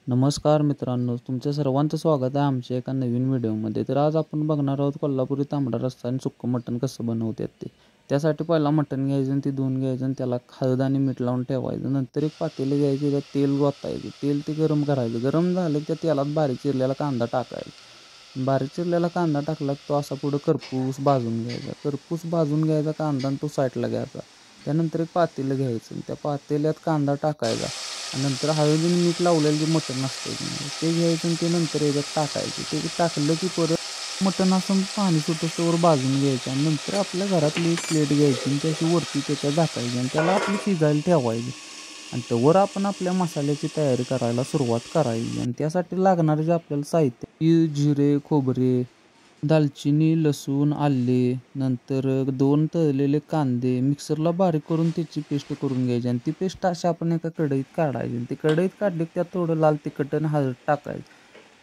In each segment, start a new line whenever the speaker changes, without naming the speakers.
नमस्कार मित्रांनो, तुमच्या सर्वांचं स्वागत आहे आमच्या एका नवीन व्हिडिओमध्ये. तर आज आपण बघणार आहोत कोल्हापुरी तांबडा रस्सा आणि सुक्कं मटण कसं बनवतात ते. त्यासाठी पहिला मटण घ्यायचं आणि ते धुवून घ्यायचं आणि त्याला हळद आणि मीठ लावून ठेवायचं. नंतर एक पातेलं घ्यायचं, त्यात तेल ओतायचं, तेल ते गरम करायचं. गरम झालं की त्या तेलात बारीक चिरलेला कांदा टाकायचा. बारीक चिरलेला कांदा टाकला की तो असा पुढं करपूस भाजून घ्यायचा. करपूस भाजून घ्यायचा कांदा आणि तो साईडला घ्यायचा. त्यानंतर एक पातेलं घ्यायचं आणि त्या पातेल्यात कांदा टाकायचा आणि नंतर हळद आणि मीठ लावलेलं जे मटण असतं ते घ्यायचं आणि ते नंतर याच्यात टाकायचं. ते टाकलं की परत मटण असं पाणी सुटेस्तोवर भाजून घ्यायचं आणि नंतर आपल्या घरातली एक प्लेट घ्यायची आणि त्याची वरती त्याच्या झाकायची आणि त्याला आपली शिजायला ठेवायची. आणि त्यावर आपण आपल्या मसाल्याची तयारी करायला सुरुवात करायची. आणि त्यासाठी लागणारे जे आपल्याला साहित्य जिरे, खोबरे, दालचिनी, लसूण, आले, नंतर 2 तळलेले कांदे मिक्सरला बारीक करून त्याची पेस्ट करून घ्यायची. आणि ती पेस्ट अशी आपण एका कढईत काढायची. आणि ती कढईत काढली की त्यात थोडं लाल तिखट आणि हळद टाकायचं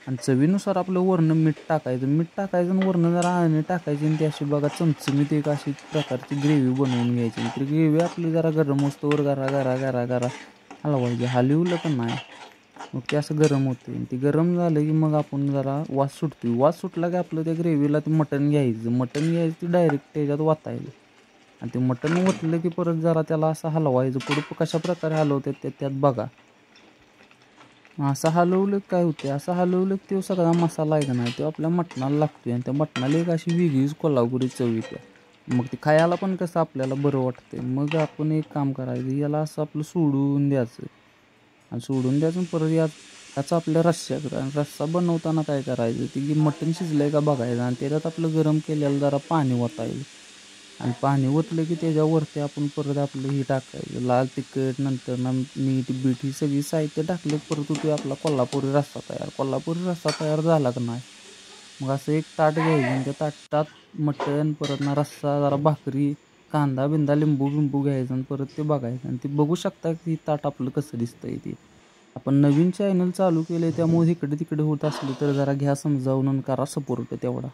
आणि चवीनुसार आपलं वरनं मीठ टाकायचं. मीठ टाकायचं आणि वरनं जरा आळणी टाकायची आणि ती अशी बघा चमचमीत एक अशी प्रकारची ग्रेव्ही बनवून घ्यायची. ती ग्रेव्ही आपली जरा गरम असतोवर गरा गरा गरा गरा हलवायची. हलवलं पण नाही मग ते असं गरम होते. ती गरम झालं की मग आपण जरा वास सुटतो. वास सुटला की आपलं त्या ग्रेव्हीला ते मटण घ्यायचं ती डायरेक्ट त्याच्यात वाटायचं. आणि ते मटण ओतलं की परत जरा त्याला असं हलवायचं. पुढं कशा प्रकारे हलवतात त्यात बघा. असं हलवलं काय होते, असं हलवलं की तो सगळा मसाला आहे का नाही तो आपल्या मटणाला लागतो आणि त्या मटणाला एक अशी वेगळीच कोल्हापुरी चव येते. मग ते खायला पण कसं आपल्याला बरं वाटते. मग आपण एक काम करायचं, याला असं आपलं सोडून द्यायचं आणि सोडून द्यायचं परत याचा आपल्या रस्सा बनवताना काय करायचं, ती मटण शिजलं का बघायचं आणि त्याच्यात आपलं गरम केलेलं जरा पाणी ओतायचं. आणि पाणी ओतलं की त्याच्यावरती आपण परत आपलं हे टाकायचं, लाल तिखट, नंतर मीठ बीठ ही सगळी साहित्य टाकलं परत होतो आपला कोल्हापुरी रस्सा तयार. कोल्हापुरी रस्सा तयार झाला का नाही मग असं एक ताट घ्यायचं आणि त्या ताटात मटण, परत ना रस्सा, जरा भाकरी, कांदा बिंदा, लिंबू बिंबू घ्यायचं आणि परत ते बघायचं. आणि ते बघू शकता की ताट आपलं कसं दिसतंय ते. आपण नवीन चॅनल चालू केले त्यामुळे इकडे तिकडे होत असलं तर जरा घ्या समजावून करा सपोर्ट तेवढा.